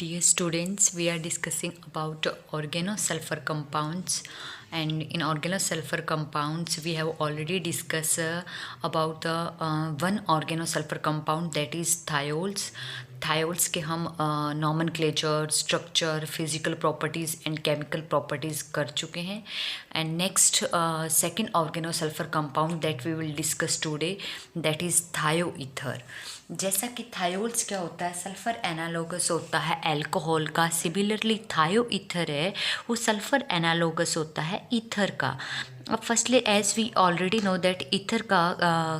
Dear students, we are discussing about organosulfur compounds, and in organosulfur compounds we have already discussed about the one organosulfur compound, that is thiols. Thiols के हम nomenclature, structure, physical properties and chemical properties कर चुके हैं. And next second organosulphur compound that we will discuss today, that is thioether. जैसा कि thiols क्या होता है, सल्फ़र एनालोगस होता है एल्कोहल का. सिमिलरली थायोईथर है वो सल्फ़र एनालोगस होता है ईथर का. अब firstly as we already know that ether का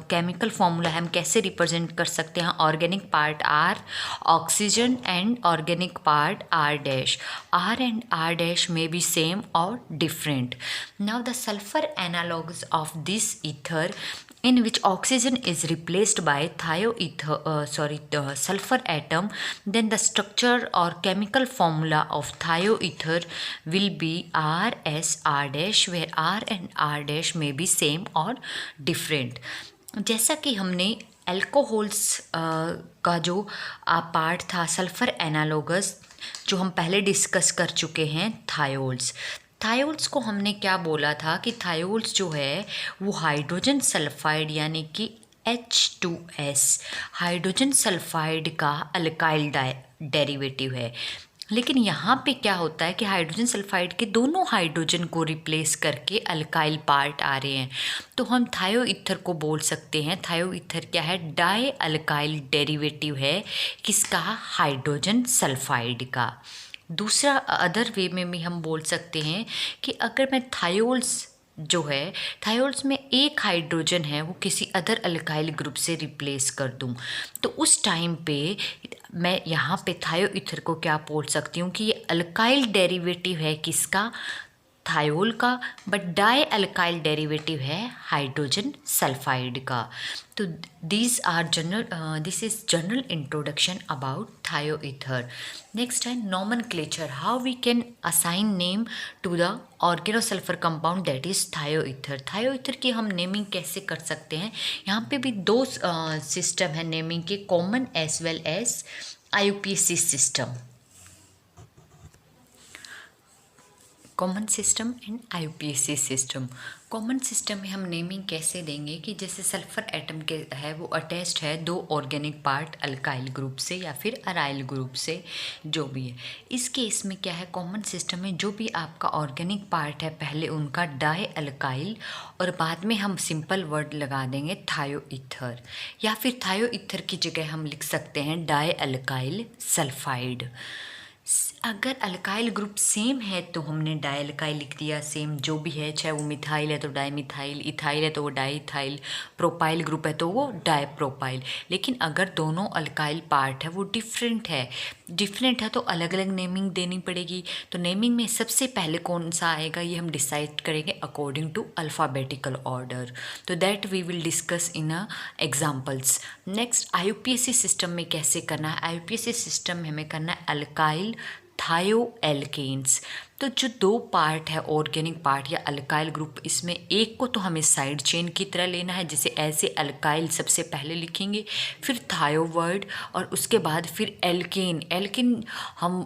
केमिकल फॉर्मूला हम कैसे रिप्रेजेंट कर सकते हैं. Organic part R oxygen and organic part R dash. R and R dash may be same or different. Now the sulfur analogues of this ether in which oxygen is replaced by sulfur atom, then the structure or chemical formula of thioether will be RSR dash, where R and R dash may be same or different. जैसा कि हमने alcohols का जो part था sulphur analogous, जो हम पहले discuss कर चुके हैं थायोल्स. थायोल्स को हमने क्या बोला था कि थायोल्स जो है वो हाइड्रोजन सल्फाइड यानी कि H2S हाइड्रोजन सल्फाइड का अल्काइल डेरिवेटिव है. लेकिन यहाँ पे क्या होता है कि हाइड्रोजन सल्फाइड के दोनों हाइड्रोजन को रिप्लेस करके अल्काइल पार्ट आ रहे हैं, तो हम थायोईथर को बोल सकते हैं. थायोईथर क्या है, डाई अल्काइल डेरिवेटिव है किसका, हाइड्रोजन सल्फाइड का. दूसरा अदर वे में भी हम बोल सकते हैं कि अगर मैं थायोल्स जो है, थायोल्स में एक हाइड्रोजन है वो किसी अदर अल्काइल ग्रुप से रिप्लेस कर दूं, तो उस टाइम पे मैं यहाँ पे थायोईथर को क्या बोल सकती हूँ कि ये अल्काइल डेरिवेटिव है किसका, थायोल का, बट डाई अल्काइल डेरिवेटिव है हाइड्रोजन सल्फाइड का. तो this is general introduction about thioether. Next है nomenclature, how we can assign name to the organosulphur compound that is thioether. Thioether की हम नेमिंग कैसे कर सकते हैं, यहाँ पे भी दो सिस्टम है नेमिंग के, common as well as IUPAC system. Common system and IUPAC system. Common system में हम नेमिंग कैसे देंगे कि जैसे सल्फ़र एटम के है वो अटैच्ड है दो ऑर्गेनिक पार्ट अल्काइल ग्रुप से या फिर अराइल ग्रुप से, जो भी है. इस केस में क्या है, कॉमन सिस्टम में जो भी आपका ऑर्गेनिक पार्ट है पहले उनका डाई अल्काइल और बाद में हम सिंपल वर्ड लगा देंगे थायोईथर, या फिर थायोईथर की जगह हम लिख सकते हैं डाई अल्काइल सल्फाइड. अगर अल्काइल ग्रुप सेम है तो हमने डाई अल्काइल लिख दिया, सेम जो भी है, चाहे वो मिथाइल है तो डाई मिथाइल, इथाइल है तो वो डाई इथाइल, प्रोपाइल ग्रुप है तो वो डाई प्रोपाइल. लेकिन अगर दोनों अल्काइल पार्ट है वो डिफरेंट है तो अलग अलग नेमिंग देनी पड़ेगी. तो नेमिंग में सबसे पहले कौन सा आएगा ये हम डिसाइड करेंगे अकॉर्डिंग टू अल्फ़ाबेटिकल ऑर्डर. तो that we will discuss in examples. Next IUPAC system में कैसे करना है, IUPAC सिस्टम में हमें करना है अल्काइल थायोएल्केन्स. तो जो दो पार्ट है ऑर्गेनिक पार्ट या अल्काइल ग्रुप, इसमें एक को तो हमें साइड चेन की तरह लेना है, जैसे ऐसे अल्काइल सबसे पहले लिखेंगे, फिर थायो वर्ड और उसके बाद फिर एल्केन हम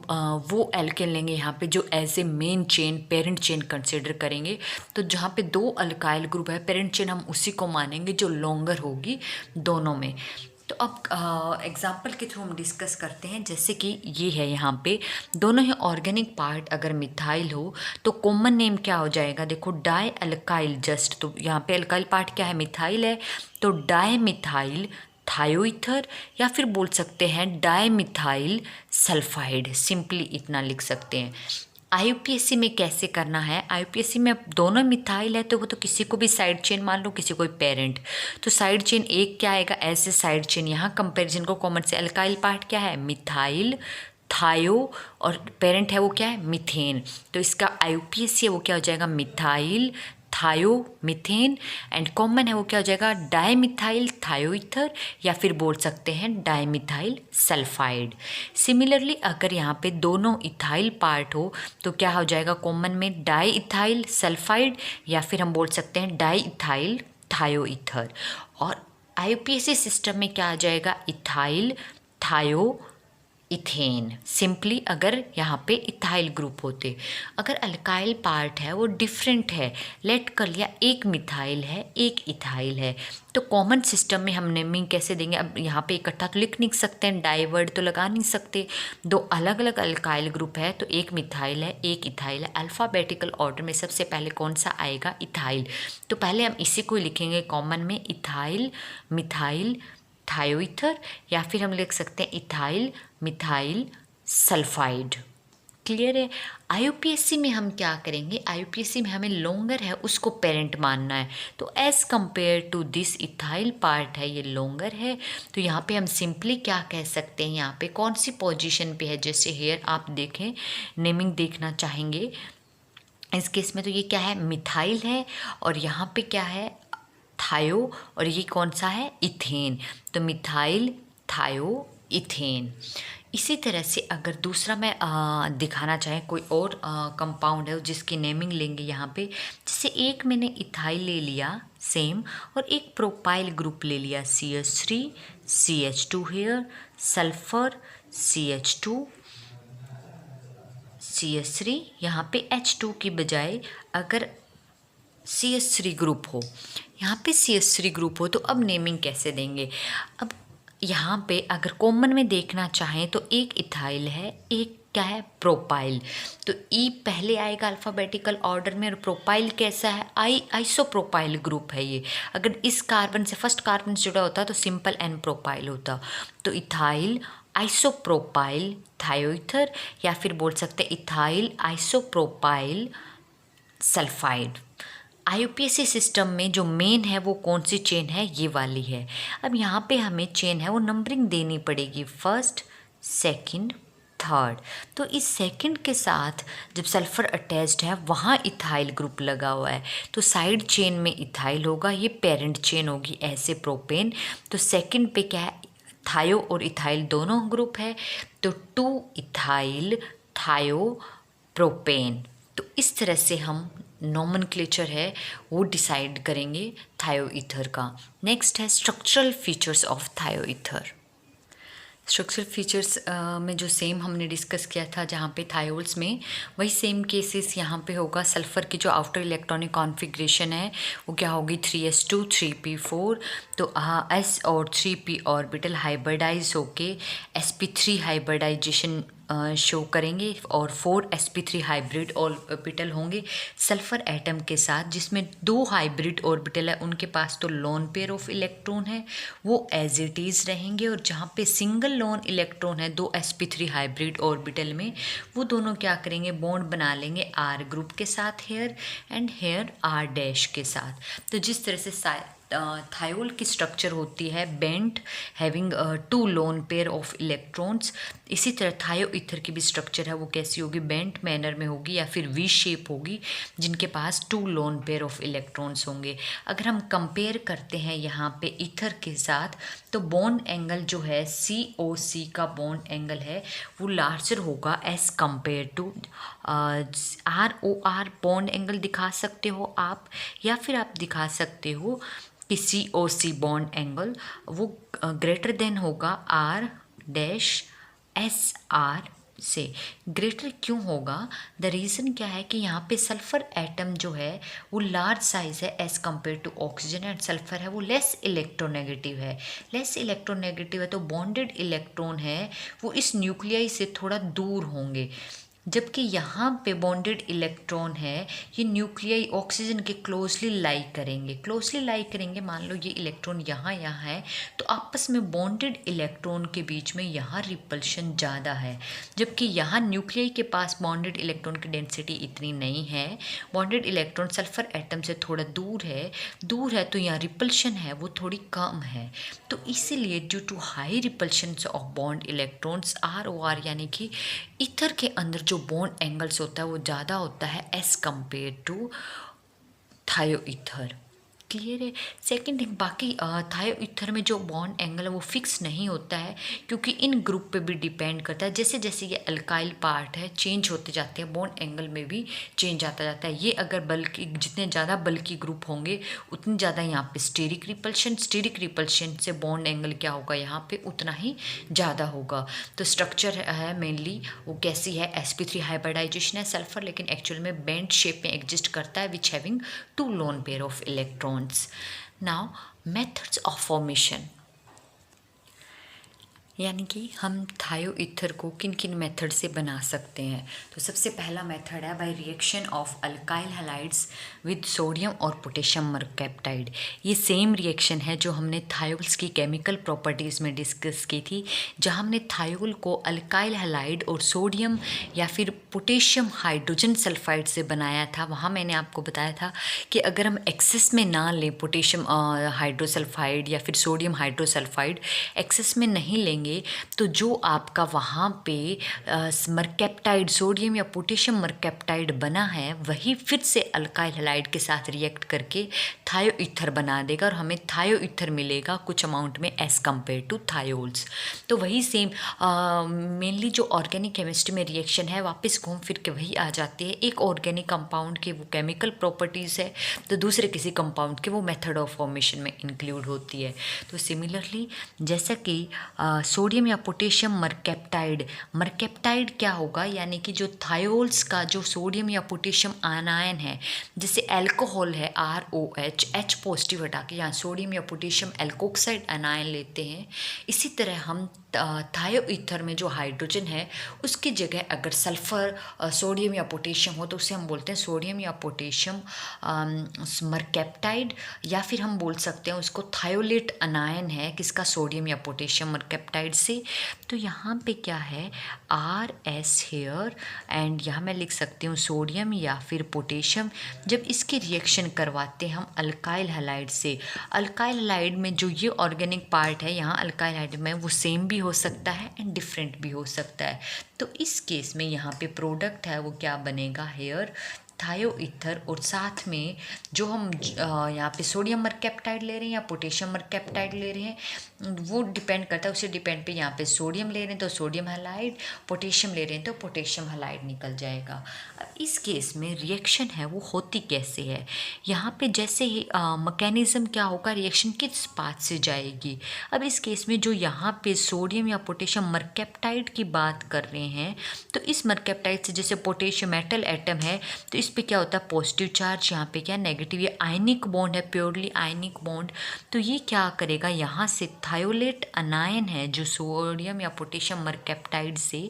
वो एल्केन लेंगे यहाँ पे जो as a main chain parent chain consider करेंगे. तो जहाँ पे दो अल्काइल ग्रुप है पेरेंट चेन हम उसी को मानेंगे जो लॉन्गर होगी दोनों में. तो अब एग्जाम्पल के थ्रू हम डिस्कस करते हैं. जैसे कि ये है यहाँ पे दोनों ही ऑर्गेनिक पार्ट अगर मिथाइल हो तो कॉमन नेम क्या हो जाएगा, देखो डाई अल्काइल जस्ट. तो यहाँ पे अल्काइल पार्ट क्या है, मिथाइल है, तो डाई मिथाइल थायोईथर, या फिर बोल सकते हैं डाई मिथाइल सल्फाइड, सिंपली इतना लिख सकते हैं. IUPAC में कैसे करना है, IUPAC में अब दोनों मिथाइल है तो वो तो किसी को भी साइड चेन मान लो, किसी को पेरेंट. तो साइड चेन एक क्या आएगा, ऐसे साइड चेन यहाँ कंपैरिजन को कॉमन से, अल्काइल पार्ट क्या है मिथाइल थायो और पेरेंट है वो क्या है मीथेन. तो इसका IUPAC है वो क्या हो जाएगा मिथाइल थायो मीथेन, एंड कॉमन है वो क्या हो जाएगा डाईमिथाइल थायोईथर, या फिर बोल सकते हैं डाईमिथाइल सल्फाइड. सिमिलरली अगर यहाँ पे दोनों इथाइल पार्ट हो तो क्या हो जाएगा कॉमन में डाई इथाइल सल्फाइड, या फिर हम बोल सकते हैं डाई इथाइल थायोईथर. और IUPAC सिस्टम में क्या आ जाएगा इथाइल थायो इथेन। सिंपली अगर यहाँ पे इथाइल ग्रुप होते, अगर अल्काइल पार्ट है वो डिफरेंट है, लेट कर लिया एक मिथाइल है एक इथाइल है, तो कॉमन सिस्टम में हम नेमिंग कैसे देंगे? अब यहाँ पे इकट्ठा तो लिख नहीं सकते हैं, डाइवर्ड तो लगा नहीं सकते, दो अलग अलग अल्काइल ग्रुप है तो एक मिथाइल है एक इथाइल है। अल्फ़ाबेटिकल ऑर्डर में सबसे पहले कौन सा आएगा? इथाइल। तो पहले हम इसी को लिखेंगे कॉमन में, इथाइल मिथाइल थायोईथर, या फिर हम लिख सकते हैं इथाइल मिथाइल सल्फाइड। क्लियर है? आईयूपीएससी में हम क्या करेंगे? आईयूपीएससी में हमें लॉन्गर है उसको पेरेंट मानना है, तो as compare to this ethyl part है ये लॉन्गर है, तो यहाँ पे हम सिंपली क्या कह सकते हैं, यहाँ पे कौन सी पोजीशन पे है? जैसे हेयर आप देखें, नेमिंग देखना चाहेंगे इस केस में, तो ये क्या है? मिथाइल है, और यहाँ पे क्या है? थायो, और ये कौन सा है? इथेन। तो मिथाइल थायो इथेन। इसी तरह से अगर दूसरा मैं दिखाना चाहें कोई और कंपाउंड है जिसकी नेमिंग लेंगे यहाँ पे, जैसे एक मैंने इथाइल ले लिया सेम, और एक प्रोपाइल ग्रुप ले लिया CH3 CH2 hair, sulphur CH2 CH3, यहाँ पे H2 की बजाय अगर CH3 ग्रुप हो, यहाँ पे CH3 ग्रुप हो, तो अब नेमिंग कैसे देंगे? अब यहाँ पे अगर कॉमन में देखना चाहें तो एक इथाइल है एक क्या है? प्रोपाइल, तो ई पहले आएगा अल्फ़ाबेटिकल ऑर्डर में, और प्रोपाइल कैसा है? आइसोप्रोपाइल ग्रुप है ये। अगर इस कार्बन से फर्स्ट कार्बन से जुड़ा होता तो सिंपल एन प्रोपाइल होता, तो इथाइल आइसोप्रोपाइल थायोईथर, या फिर बोल सकते हैं इथाइल आइसोप्रोपाइल सल्फाइड। आईयूपीएससी सिस्टम में जो मेन है वो कौन सी चेन है? ये वाली है। अब यहाँ पे हमें चेन है वो नंबरिंग देनी पड़ेगी, फर्स्ट सेकंड थर्ड, तो इस सेकंड के साथ जब सल्फर अटैच्ड है वहाँ इथाइल ग्रुप लगा हुआ है, तो साइड चेन में इथाइल होगा, ये पेरेंट चेन होगी ऐसे प्रोपेन, तो सेकंड पे क्या है? थायो और इथाइल दोनों ग्रुप है, तो 2 इथाइल थायो प्रोपेन। तो इस तरह से हम नोमेनक्लेचर है वो डिसाइड करेंगे थायोईथर का। नेक्स्ट है structural features of थायोईथर। Structural features में जो सेम हमने डिस्कस किया था जहाँ पे थायोल्स में, वही सेम केसेस यहाँ पे होगा। सल्फ़र की जो आउटर इलेक्ट्रॉनिक कॉन्फ़िगरेशन है वो क्या होगी? 3s2 3p4, तो s और 3p ऑर्बिटल हाइब्रिडाइज होके sp3 हाइब्रिडाइजेशन शो करेंगे, और 4 sp3 हाइब्रिड ऑर्बिटल होंगे सल्फ़र एटम के साथ, जिसमें 2 हाइब्रिड ऑर्बिटल है उनके पास तो लोन पेयर ऑफ इलेक्ट्रॉन है वो एज इट इज़ रहेंगे, और जहाँ पे सिंगल लोन इलेक्ट्रॉन है 2 sp3 हाइब्रिड ऑर्बिटल में, वो दोनों क्या करेंगे? बॉन्ड बना लेंगे R ग्रुप के साथ here, and here R dash के साथ। तो जिस तरह से थायोल की स्ट्रक्चर होती है bent having 2 lone pair of electrons, इसी तरह थायोईथर की भी स्ट्रक्चर है वो कैसी होगी? बेंट मैनर में होगी, या फिर वी शेप होगी, जिनके पास 2 लोन पेयर ऑफ इलेक्ट्रॉन्स होंगे। अगर हम कंपेयर करते हैं यहाँ पे ईथर के साथ, तो बॉन्ड एंगल जो है COC का बॉन्ड एंगल है वो लार्जर होगा as compare to ROR bond angle दिखा सकते हो आप, या फिर आप दिखा सकते हो कि COC बॉन्ड एंगल वो ग्रेटर देन होगा R डैश SR से। ग्रेटर क्यों होगा? द रीज़न क्या है कि यहाँ पे सल्फ़र एटम जो है वो लार्ज साइज़ है as compare to oxygen, and sulphur है वो लेस इलेक्ट्रोनेगेटिव है। लेस इलेक्ट्रोनेगेटिव है तो बॉन्डेड इलेक्ट्रॉन है वो इस न्यूक्लियाई से थोड़ा दूर होंगे, जबकि यहाँ पे बॉन्डेड इलेक्ट्रॉन है ये न्यूक्लियाई ऑक्सीजन के क्लोजली लाई करेंगे। क्लोजली लाई करेंगे, मान लो ये इलेक्ट्रॉन यहाँ है, तो आपस में बॉन्डेड इलेक्ट्रॉन के बीच में यहाँ रिपल्शन ज़्यादा है, जबकि यहाँ न्यूक्लियाई के पास बॉन्डेड इलेक्ट्रॉन की डेंसिटी इतनी नहीं है। बॉन्डेड इलेक्ट्रॉन सल्फर एटम से थोड़ा दूर है तो यहाँ रिपल्शन है वो थोड़ी कम है। तो इसीलिए due to high repulsion of bond electrons ROR यानी कि ईथर के अंदर जो बॉन्ड एंगल्स होता है वो ज़्यादा होता है as compare to thioether. Clear है। सेकंड थिंग, बाकी थायो ईथर में जो बॉन्ड एंगल है वो फिक्स नहीं होता है, क्योंकि इन ग्रुप पे भी डिपेंड करता है। जैसे जैसे ये अल्काइल पार्ट है चेंज होते जाते हैं, बॉन्ड एंगल में भी चेंज आता जाता है। ये अगर बल्कि जितने ज़्यादा बल्कि ग्रुप होंगे उतनी ज़्यादा यहाँ पे स्टेरिक रिपल्शन से बॉन्ड एंगल क्या होगा यहाँ पे उतना ही ज़्यादा होगा। तो स्ट्रक्चर है मेनली वो कैसी है, sp3 हाइब्रिडाइजेशन है सल्फर, लेकिन एक्चुअल में बेंड शेप में एग्जिस्ट करता है, which having 2 lone pair of electrons. Now methods of formation, यानी कि हम थायो ईथर को किन किन मेथड से बना सकते हैं। तो सबसे पहला मेथड है by reaction of alkyl halides with sodium और पोटेशियम मरकैप्टाइड। ये सेम रिएक्शन है जो हमने थायोल्स की केमिकल प्रॉपर्टीज़ में डिस्कस की थी, जहाँ हमने थायोल को अल्काइल हैलाइड और सोडियम या फिर पोटेशियम हाइड्रोजन सल्फाइड से बनाया था। वहाँ मैंने आपको बताया था कि अगर हम एक्सेस में ना लें पोटेशियम हाइड्रोसल्फाइड या फिर सोडियम हाइड्रोसल्फाइड, एक्सेस में नहीं लेंगे तो जो आपका वहाँ पे मरकैप्टाइड सोडियम या पोटेशियम मरकैप्टाइड बना है वही फिर से अल्काइल हैलाइड के साथ रिएक्ट करके थायो ईथर बना देगा और हमें थायो ईथर मिलेगा कुछ अमाउंट में एज़ कम्पेयर टू थायोल्स। तो वही सेम मेनली जो ऑर्गेनिक केमिस्ट्री में रिएक्शन है वापस घूम फिर के वही आ जाती है। एक ऑर्गेनिक कंपाउंड के वो केमिकल प्रॉपर्टीज़ है तो दूसरे किसी कंपाउंड के वो मेथड ऑफ फॉर्मेशन में इंक्लूड होती है। तो सिमिलरली जैसा कि सोडियम या पोटेशियम मरकैप्टाइड क्या होगा, यानी कि जो थायोल्स का जो सोडियम या पोटेशियम आनायन है, जैसे एल्कोहल है ROH, H पॉजिटिव हटा के यहाँ सोडियम या पोटेशियम एल्कोक्साइड आनायन लेते हैं, इसी तरह हम थायो ईथर में जो हाइड्रोजन है उसकी जगह अगर सल्फर सोडियम या पोटेशियम हो तो उसे हम बोलते हैं सोडियम या पोटेशियम मरकैप्टाइड, या फिर हम बोल सकते हैं उसको थायोलेट अनायन है किसका, सोडियम या पोटेशियम मरकैप्टाइड से। तो यहाँ पे क्या है RS हेयर, एंड यहाँ मैं लिख सकती हूँ सोडियम या फिर पोटेशियम। जब इसकी रिएक्शन करवाते हैं हम अल्काइल हैलाइड से, अल्काइल हैलाइड में जो ये ऑर्गेनिक पार्ट है यहाँ अल्काइल हैलाइड में वो सेम भी हो सकता है एंड डिफरेंट भी हो सकता है। तो इस केस में यहाँ पे प्रोडक्ट है वो क्या बनेगा, हेयर थायो ईथर, और साथ में जो हम यहाँ पे सोडियम मरकैप्टाइड ले रहे हैं या पोटेशियम मरकैप्टाइड ले रहे हैं वो डिपेंड करता है, उसे डिपेंड पे यहाँ पे सोडियम ले रहे हैं तो सोडियम हैलाइड, पोटेशियम ले रहे हैं तो पोटेशियम हैलाइड निकल जाएगा। अब इस केस में रिएक्शन है वो होती कैसे है, यहाँ पे जैसे ही मैकेनिज्म क्या होगा, रिएक्शन किस पाथ से जाएगी। अब इस केस में जो यहाँ पे सोडियम या पोटेशियम मरकैप्टाइड की बात कर रहे हैं तो इस मरकैप्टाइड से जैसे पोटेशियम मेटल एटम है तो इस पे क्या होता है पॉजिटिव चार्ज, यहाँ पे क्या नेगेटिव, ये आयनिक बॉन्ड है, प्योरली आयनिक बॉन्ड। तो ये क्या करेगा, यहाँ से थायोलेट अनायन है जो सोडियम या पोटेशियम मरकैप्टाइड से,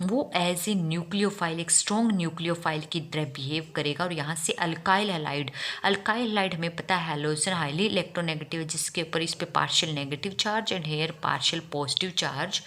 वो एज ए न्यूक्लियोफाइल, एक स्ट्रॉन्ग न्यूक्लियोफाइल की तरह बिहेव करेगा और यहाँ से अल्काइल हैलाइड हमें पता है हैलोजन हाईली इलेक्ट्रोनेगेटिव है जिसके ऊपर इस पे partial negative charge and here partial positive charge.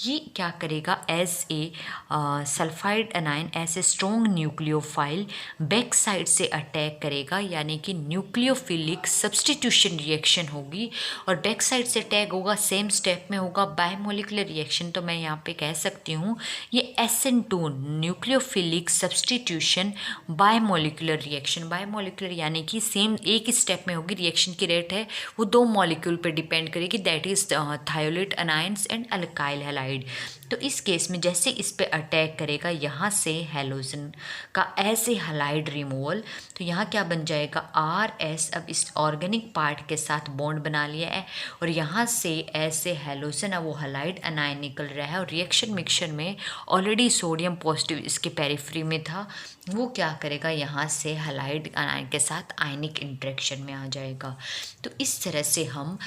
ये क्या करेगा as a sulphide anion, as a strong nucleophile back side से अटैक करेगा, यानी कि न्यूक्लियोफिलिक सब्सटीट्यूशन रिएक्शन होगी और बैक साइड से अटैक होगा, सेम स्टेप में होगा बायोमोलिकुलर रिएक्शन। तो मैं यहाँ पे कह सकती हूँ ये SN2 nucleophilic substitution biomolecular reaction, biomolecular यानी कि सेम एक स्टेप में होगी, रिएक्शन की रेट है वो 2 मॉलिक्यूल पे डिपेंड करेगी, that is thiolate anions and alkyl halide. तो इस केस में जैसे इस पे अटैक करेगा यहाँ से हैलोजन का ऐसे हैलाइड रिमूवल, तो यहाँ क्या बन जाएगा RS, अब इस ऑर्गेनिक पार्ट के साथ बॉन्ड बना लिया है और यहाँ से ऐसे हैलोजन है वो हैलाइड अनायन निकल रहा है और रिएक्शन मिक्सचर में ऑलरेडी सोडियम पॉजिटिव इसके पेरिफ्री में था, वो क्या करेगा यहाँ से हैलाइड अनायन के साथ आयनिक इंटरेक्शन में आ जाएगा। तो इस तरह से हम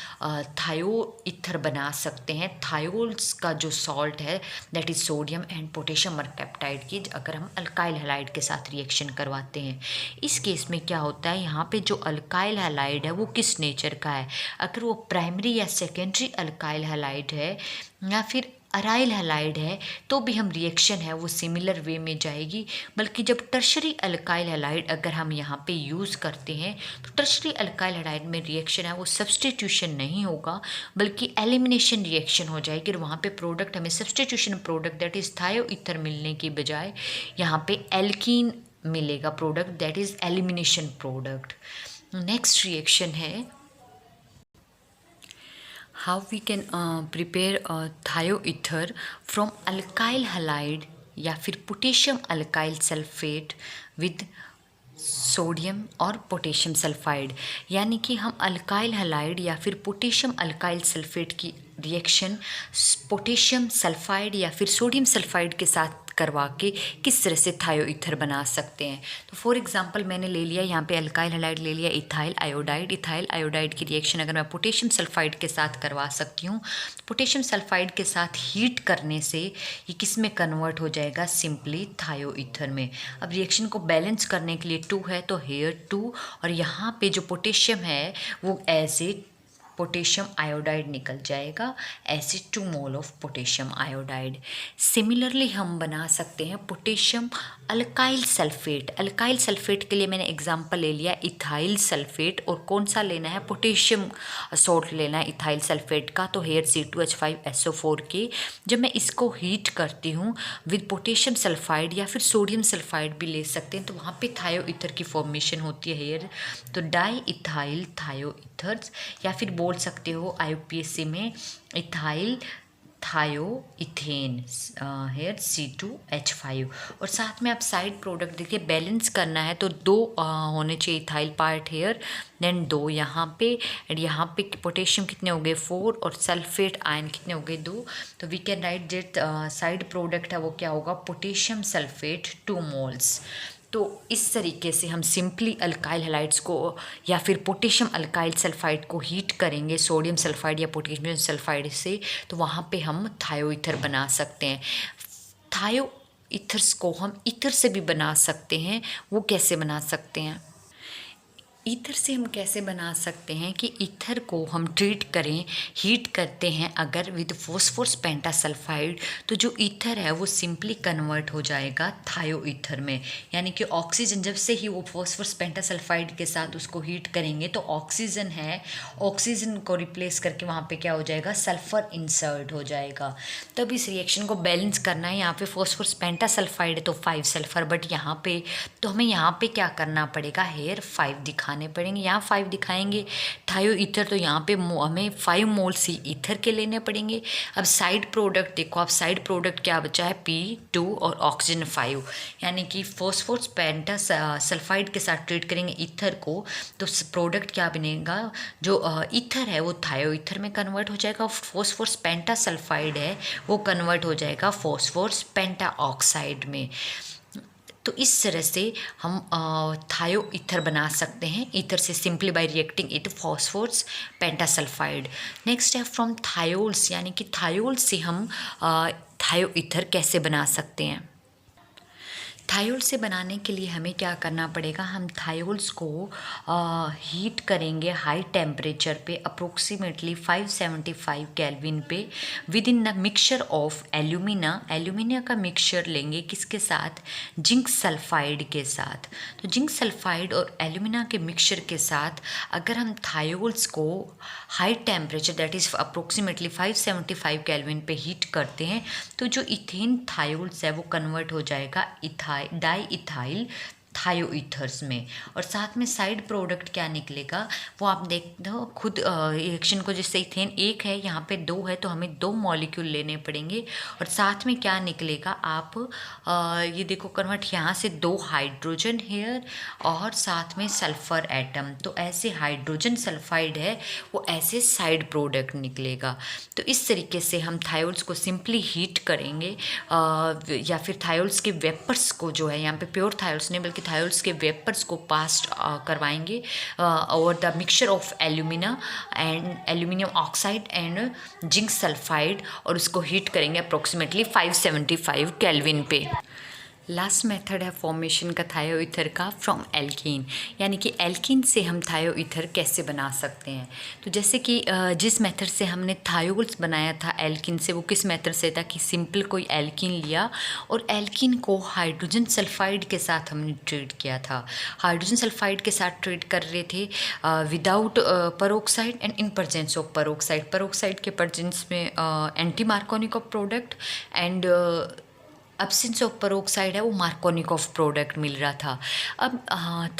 थायो ईथर बना सकते हैं, थायोल्स का जो सॉल्ट है that is sodium and potassium mercaptide की, अगर हम अल्काइल हैलाइड के साथ रिएक्शन करवाते हैं। इस केस में क्या होता है, यहाँ पे जो अल्काइल हैलाइड है वो किस नेचर का है, अगर वो प्राइमरी या सेकेंडरी अल्काइल हैलाइड है या फिर अराइल हैलाइड है तो भी हम रिएक्शन है वो सिमिलर वे में जाएगी, बल्कि जब टर्शरी अल्काइल हैलाइड अगर हम यहाँ पे यूज़ करते हैं तो टर्शरी अल्काइल हैलाइड में रिएक्शन है वो सब्सटीट्यूशन नहीं होगा बल्कि एलिमिनेशन रिएक्शन हो जाएगी और वहाँ पे प्रोडक्ट हमें substitution product that is thio ether मिलने की बजाय यहाँ पे एल्कीन मिलेगा product that is elimination product. Next reaction है how we can prepare thioether from alkyl halide या फिर potassium alkyl sulphate with sodium और पोटेशियम सल्फाइड। यानी कि हम अल्काइल हलाइड या फिर पोटेशियम अल्काइल सल्फेट की रिएक्शन पोटेशियम सल्फाइड या फिर सोडियम सल्फाइड के साथ करवा के किस तरह से थायोईथर बना सकते हैं। तो फॉर एग्जांपल मैंने ले लिया यहाँ पे अल्काइल हलाइड ले लिया इथाइल आयोडाइड। इथाइल आयोडाइड की रिएक्शन अगर मैं पोटेशियम सल्फाइड के साथ करवा सकती हूँ तो पोटेशियम सल्फाइड के साथ हीट करने से ये किस में कन्वर्ट हो जाएगा, सिंपली थायोईथर में। अब रिएक्शन को बैलेंस करने के लिए 2 है तो हेयर 2 और यहाँ पे जो पोटेशियम है वो एज ए पोटेशियम आयोडाइड निकल जाएगा, ऐसे 2 mole of potassium iodide. Similarly हम बना सकते हैं potassium alkyl sulphate. Alkyl sulphate के लिए मैंने एग्जांपल ले लिया इथाइल सल्फेट और कौन सा लेना है, पोटेशियम सॉल्ट लेना है इथाइल सल्फेट का, तो हेयर C2H5SO4 के। जब मैं इसको हीट करती हूँ विद पोटेशियम सल्फाइड या फिर सोडियम सल्फाइड भी ले सकते हैं तो वहाँ पे थायोईथर की फॉर्मेशन होती है हेयर, तो डाई इथाइल थायोईथर्स या फिर बोल सकते हो IUPAC में इथाइल थायो इथेन हेयर C2H5। और साथ में आप साइड प्रोडक्ट देखिए, बैलेंस करना है तो 2 होने चाहिए इथाइल पार्ट हेयर, देन 2 यहाँ पे एंड यहाँ पे पोटेशियम कितने हो गए 4 और सल्फेट आयन कितने हो गए 2। तो वी कैन राइट जेट साइड प्रोडक्ट है वो क्या होगा, पोटेशियम सल्फेट 2 मोल्स। तो इस तरीके से हम सिंपली अल्काइल हैलाइड्स को या फिर पोटेशियम अल्काइल सल्फाइड को हीट करेंगे सोडियम सल्फाइड या पोटेशियम सल्फाइड से, तो वहाँ पे हम थायोईथर बना सकते हैं। थायोईथर्स को हम ईथर से भी बना सकते हैं। वो कैसे बना सकते हैं, ईथर से हम कैसे बना सकते हैं कि ईथर को हम ट्रीट करें, हीट करते हैं अगर विद फॉस्फोरस पेंटासल्फाइड, तो जो ईथर है वो सिंपली कन्वर्ट हो जाएगा थायोईथर में। यानी कि ऑक्सीजन जब से ही वो फॉस्फोरस पेंटासल्फाइड के साथ उसको हीट करेंगे तो ऑक्सीजन है, ऑक्सीजन को रिप्लेस करके वहाँ पे क्या हो जाएगा, सल्फर इंसर्ट हो जाएगा। तब इस रिएक्शन को बैलेंस करना है। यहाँ पे फॉस्फोरस पेंटासल्फाइड है तो 5 सल्फर, बट यहाँ पे तो हमें यहाँ पे क्या करना पड़ेगा, हेयर 5 दिखाने पड़ेंगे। यहाँ 5 दिखाएंगे थायोईथर तो यहाँ पे हमें 5 मोल सी ईथर के लेने पड़ेंगे। अब साइड प्रोडक्ट देखो, आप साइड प्रोडक्ट क्या बचा है, P2 और ऑक्सीजन 5, यानी कि फॉस्फोरस पेंटास सल्फाइड के साथ ट्रीट करेंगे ईथर को तो प्रोडक्ट क्या बनेगा, जो ईथर है वो थायोईथर में कन्वर्ट हो जाएगा, फॉस्फोरस पेंटासल्फाइड है वो कन्वर्ट हो जाएगा फॉस्फोरस पेंटाऑक्साइड में। तो इस तरह से हम थायो ईथर बना सकते हैं, ईथर से simply by reacting it phosphorus pentasulphide. Next है फ्रॉम थायोल्स, यानी कि थायोल्स से हम थायो ईथर कैसे बना सकते हैं। थायोल से बनाने के लिए हमें क्या करना पड़ेगा, हम थायोल्स को हीट करेंगे हाई टेम्परेचर पे अप्रोक्सीमेटली 575 केल्विन पे with in the mixture of alumina का मिक्सचर लेंगे किसके साथ, जिंक सल्फाइड के साथ। तो जिंक सल्फाइड और एल्यूमिना के मिक्सचर के साथ अगर हम थायोल्स को high temperature that is approximately 575 kelvin पे हीट करते हैं तो जो इथेन थायोल्स है वो कन्वर्ट हो जाएगा डाई इथाइल थायोईथर्स में। और साथ में साइड प्रोडक्ट क्या निकलेगा वो आप देख दो खुद रिएक्शन को, जिससे इथेन 1 है यहाँ पे 2 है तो हमें 2 मॉलिक्यूल लेने पड़ेंगे। और साथ में क्या निकलेगा, आप ये देखो कन्वर्ट यहाँ से 2 हाइड्रोजन हेयर और साथ में सल्फर एटम, तो ऐसे हाइड्रोजन सल्फाइड है वो ऐसे साइड प्रोडक्ट निकलेगा। तो इस तरीके से हम थायोल्स को सिंपली हीट करेंगे या फिर थायोल्स के वेपर्स को, जो है यहाँ पे प्योर थायोल्स नहीं बल्कि थायोल्स के वेपर्स को पास करवाएंगे over the mixture of alumina and aluminium oxide and zinc sulphide और उसको हीट करेंगे अप्रोक्सीमेटली 575 केल्विन पे। लास्ट मेथड है फॉर्मेशन का थायोईथर का फ्रॉम एल्कीन, यानी कि एल्कीन से हम थायोईथर कैसे बना सकते हैं। तो जैसे कि जिस मेथड से हमने थायोल्स बनाया था एल्कीन से, वो किस मेथड से था कि सिंपल कोई एल्कीन लिया और एल्कीन को हाइड्रोजन सल्फाइड के साथ हमने ट्रीट किया था। हाइड्रोजन सल्फाइड के साथ ट्रीट कर रहे थे without peroxide and in presence of peroxide. Peroxide के प्रेजेंस में anti Markovnikov product and absence of peroxide है वो मार्कोनिकॉफ प्रोडक्ट मिल रहा था। अब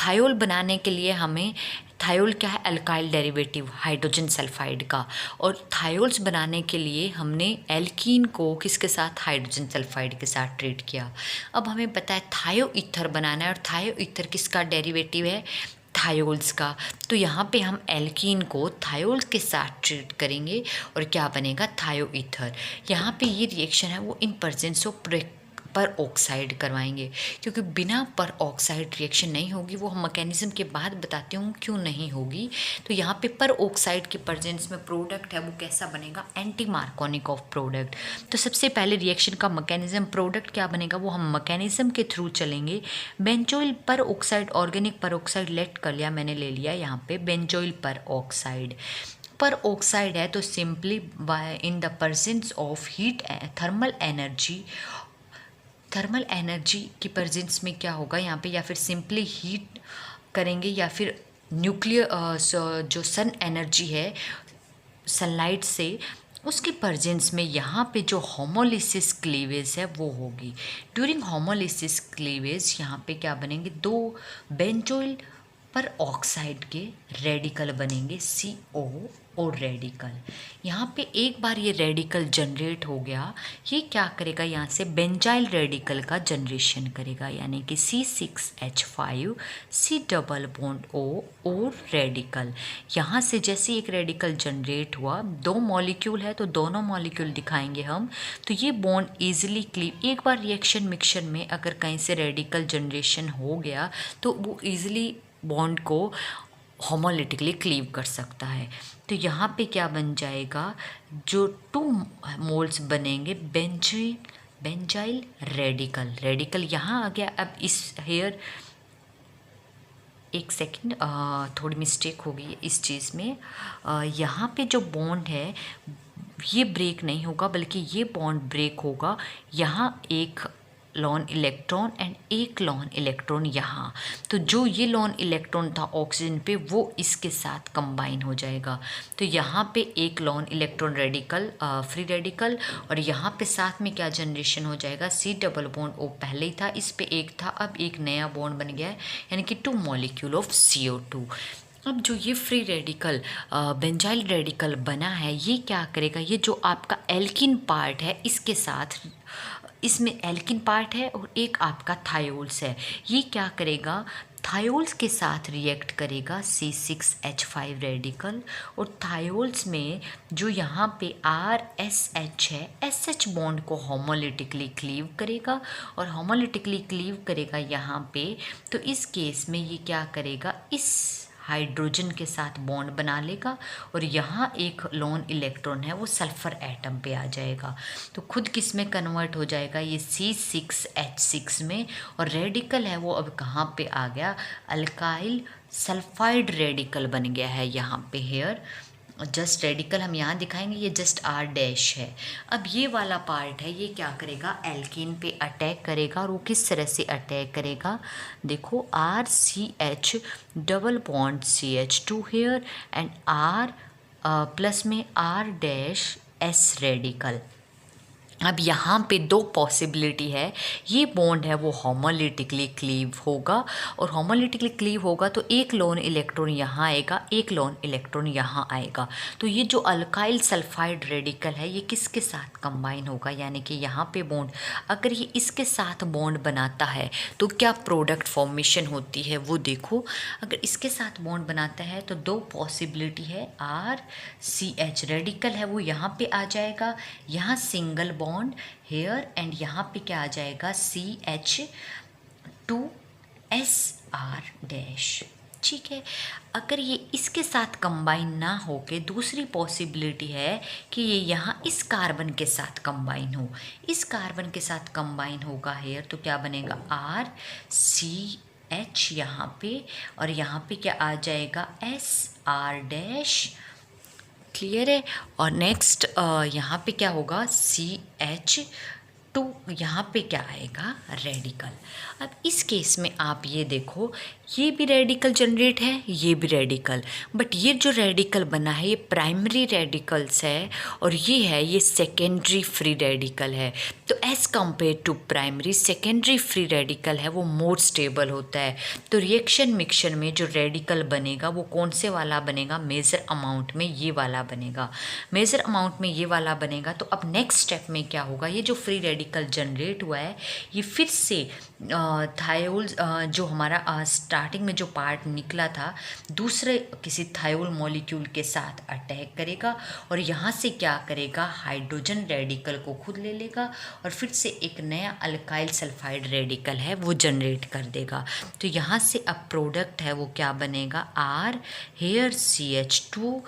थायोल बनाने के लिए हमें थायोल क्या है? अल्काइल डेरिवेटिव हाइड्रोजन सल्फाइड का। और थायोल्स बनाने के लिए हमने एल्कीन को किसके साथ? हाइड्रोजन सल्फाइड के साथ ट्रीट किया। अब हमें पता है थायो ईथर बनाना है, और थायो ईथर किसका डेरिवेटिव है? थायोल्स का। तो यहाँ पे हम एल्कीन को थायोल्स के साथ ट्रीट करेंगे और क्या बनेगा? थायो ईथर। यहाँ पे ये रिएक्शन है वो इन प्रेजेंस ऑफ पर ऑक्साइड करवाएंगे, क्योंकि बिना पर ऑक्साइड रिएक्शन नहीं होगी। वो हम मैकेनिज्म के बाद बताती हूँ क्यों नहीं होगी। तो यहाँ पे पर ऑक्साइड के प्रेजेंस में प्रोडक्ट है वो कैसा बनेगा? Anti Markovnikov of product. तो सबसे पहले रिएक्शन का मैकेनिज्म, प्रोडक्ट क्या बनेगा वो हम मैकेनिज्म के थ्रू चलेंगे। बेंजोइल पर ऑक्साइड, ऑर्गेनिक पर ऑक्साइड लेट कर लिया, मैंने ले लिया यहाँ पे बेंजोइल पर ऑक्साइड। पर ऑक्साइड है तो simply in the presence of heat thermal energy की प्रेजेंस में क्या होगा यहाँ पे? या फिर सिंपली हीट करेंगे, या फिर न्यूक्लियर जो सन एनर्जी है सनलाइट से, उसकी प्रेजेंस में यहाँ पे जो होमोलिसिस क्लीवेज है वो होगी। ड्यूरिंग होमोलिसिस क्लीवेज यहाँ पे क्या बनेंगे? 2 बेंजोइल पर ऑक्साइड के रेडिकल बनेंगे, CO और रेडिकल। यहाँ पे एक बार ये रेडिकल जनरेट हो गया, ये क्या करेगा? यहाँ से बेंजाइल रेडिकल का जनरेशन करेगा, यानी कि C6H5 C double bond O और रेडिकल। यहाँ से जैसे एक रेडिकल जनरेट हुआ, 2 मॉलिक्यूल है तो दोनों मॉलिक्यूल दिखाएंगे हम, तो ये बॉन्ड ईजिली क्लीव। एक बार रिएक्शन मिक्सचर में अगर कहीं से रेडिकल जनरेशन हो गया तो वो ईजिली बॉन्ड को होमोलिटिकली क्लीव कर सकता है। तो यहाँ पे क्या बन जाएगा? जो 2 मोल्स बनेंगे बेंजाइल रेडिकल यहाँ आ गया। अब इस हेयर एक सेकंड, थोड़ी मिस्टेक हो गई इस चीज़ में। यहाँ पे जो बॉन्ड है ये ब्रेक नहीं होगा, बल्कि ये बॉन्ड ब्रेक होगा। यहाँ एक लॉन इलेक्ट्रॉन एंड एक लॉन इलेक्ट्रॉन यहाँ। तो जो ये लॉन इलेक्ट्रॉन था ऑक्सीजन पे वो इसके साथ कंबाइन हो जाएगा। तो यहाँ पे एक lawn electron radical free radical, और यहाँ पे साथ में क्या जनरेशन हो जाएगा? C डबल बॉन्ड O पहले ही था, इस पे एक था, अब एक नया बॉन्ड बन गया है, यानी कि 2 मॉलिक्यूल ऑफ CO2। अब जो ये फ्री रेडिकल बेंजाइल रेडिकल बना है ये क्या करेगा? ये जो आपका एल्किन पार्ट है इसके साथ, इसमें एल्किन पार्ट है और एक आपका थायोल्स है, ये क्या करेगा? थायोल्स के साथ रिएक्ट करेगा C6H5 रेडिकल, और थायोल्स में जो यहाँ पे RSH है, SH बॉन्ड को होमोलिटिकली क्लीव करेगा, और होमोलिटिकली क्लीव करेगा यहाँ पे। तो इस केस में ये क्या करेगा? इस हाइड्रोजन के साथ बॉन्ड बना लेगा, और यहाँ एक लोन इलेक्ट्रॉन है वो सल्फर एटम पे आ जाएगा। तो खुद किस में कन्वर्ट हो जाएगा? ये C6H6 में, और रेडिकल है वो अब कहाँ पे आ गया? अल्काइल सल्फाइड रेडिकल बन गया है यहाँ पे। हेयर जस्ट रेडिकल हम यहाँ दिखाएंगे, ये जस्ट R डैश है। अब ये वाला पार्ट है, ये क्या करेगा? एल्कीन पे अटैक करेगा, और वो किस तरह से अटैक करेगा? देखो, RCH double bond CH2 here and R plus में R डैश S रेडिकल। अब यहाँ पे 2 पॉसिबिलिटी है, ये बॉन्ड है वो होमोलिटिकली क्लीव होगा, और होमोलिटिकली क्लीव होगा तो एक लोन इलेक्ट्रॉन यहाँ आएगा, एक लोन इलेक्ट्रॉन यहाँ आएगा। तो ये जो अल्काइल सल्फाइड रेडिकल है ये किसके साथ कंबाइन होगा? यानी कि यहाँ पे बॉन्ड, अगर ये इसके साथ बॉन्ड बनाता है तो क्या प्रोडक्ट फॉर्मेशन होती है वो देखो। अगर इसके साथ बॉन्ड बनाता है तो 2 पॉसिबिलिटी है, RCH रेडिकल है वो यहाँ पे आ जाएगा, यहाँ सिंगल बॉन्ड हेयर, एंड यहाँ पे क्या आ जाएगा? CH2SR dash. ठीक है, अगर ये इसके साथ कंबाइन ना हो के दूसरी पॉसिबिलिटी है कि ये यहाँ इस कार्बन के साथ कंबाइन हो, इस कार्बन के साथ कंबाइन होगा हेयर, तो क्या बनेगा? RCH यहाँ पे, और यहाँ पे क्या आ जाएगा? SR dash. क्लियर है? और नेक्स्ट यहाँ पे क्या होगा? CH2 यहाँ पे क्या आएगा? रेडिकल। अब इस केस में आप ये देखो, ये भी रेडिकल जनरेट है, ये भी रेडिकल, बट ये जो रेडिकल बना है ये प्राइमरी रेडिकल्स है, और ये है ये सेकेंडरी फ्री रेडिकल है। तो as compare to primary, secondary free radical है वो मोर स्टेबल होता है। तो रिएक्शन मिक्सचर में जो रेडिकल बनेगा वो कौन से वाला बनेगा, मेजर अमाउंट में ये वाला बनेगा, मेजर अमाउंट में ये वाला बनेगा। तो अब नेक्स्ट स्टेप में क्या होगा, ये जो फ्री रेडिकल जनरेट हुआ है ये फिर से थायोल जो हमारा स्टार्टिंग में जो पार्ट निकला था दूसरे किसी थायोल मॉलिक्यूल के साथ अटैक करेगा और यहाँ से क्या करेगा, हाइड्रोजन रेडिकल को खुद ले लेगा और फिर से एक नया अल्काइल सल्फाइड रेडिकल है वो जनरेट कर देगा। तो यहाँ से अब प्रोडक्ट है वो क्या बनेगा, are here CH2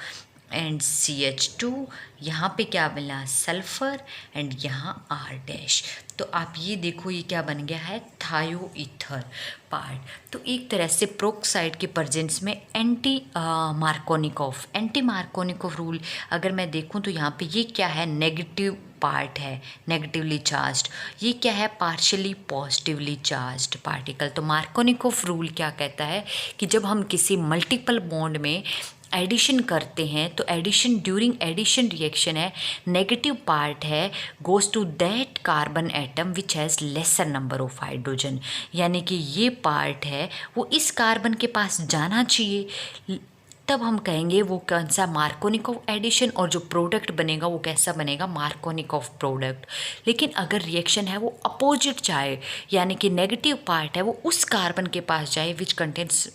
and CH2, यहाँ पे क्या मिला, सल्फर एंड यहाँ R डैश। तो आप ये देखो ये क्या बन गया है, थायो ईथर पार्ट। तो एक तरह से प्रोक्साइड के प्रेजेंस में एंटी मार्कोनिकॉफ रूल अगर मैं देखूं तो यहाँ पे ये क्या है, नेगेटिव पार्ट है, नेगेटिवली चार्ज्ड, ये क्या है, पार्शियली पॉजिटिवली चार्ज्ड पार्टिकल। तो मार्कोनिकॉफ रूल क्या कहता है कि जब हम किसी मल्टीपल बॉन्ड में एडिशन करते हैं तो एडिशन ड्यूरिंग एडिशन रिएक्शन है, नेगेटिव पार्ट है goes to that carbon atom which has lesser number of hydrogen, यानी कि ये पार्ट है वो इस कार्बन के पास जाना चाहिए, तब हम कहेंगे वो कौन सा, मार्कोनिकॉफ एडिशन, और जो प्रोडक्ट बनेगा वो कैसा बनेगा, मार्कोनिकॉफ प्रोडक्ट। लेकिन अगर रिएक्शन है वो अपोजिट जाए, यानी कि नेगेटिव पार्ट है वो उस कार्बन के पास जाए which contains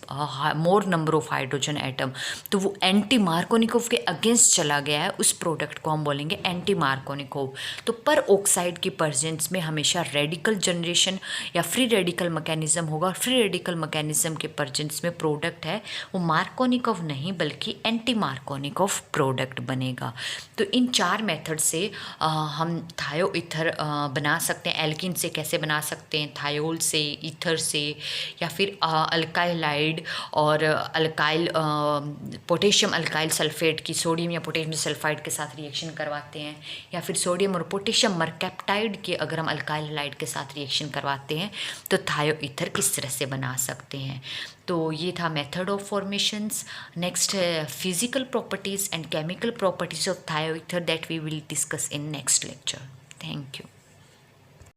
more number of hydrogen atom, तो वो एंटी मार्कोनिकॉफ के अगेंस्ट चला गया है, उस प्रोडक्ट को हम बोलेंगे एंटी मार्कोनिकॉफ। तो पर ऑक्साइड की प्रेजेंस में हमेशा रेडिकल जनरेशन या फ्री रेडिकल मैकेनिज्म होगा, फ्री रेडिकल मैकेनिज्म के प्रेजेंस में प्रोडक्ट है वो मार्कोनिकॉफ नहीं बल्कि एंटी मार्कोनिकॉफ प्रोडक्ट बनेगा। तो इन 4 मेथड से हम थायो ईथर बना सकते हैं। एल्किन से कैसे बना सकते हैं, थायोल से, ईथर से, या फिर अल्काइलाइड और अल्काइल पोटेशियम अल्काइल सल्फेट की सोडियम या पोटेशियम सल्फाइड के साथ रिएक्शन करवाते हैं, या फिर सोडियम और पोटेशियम मरकैप्टाइड के अगर हम अल्काइलाइड के साथ रिएक्शन करवाते हैं तो थायो ईथर किस तरह से बना सकते हैं। तो ये था मेथड ऑफ फॉर्मेशंस। नेक्स्ट है physical properties and chemical properties of thio ether that we will discuss in next lecture. Thank you.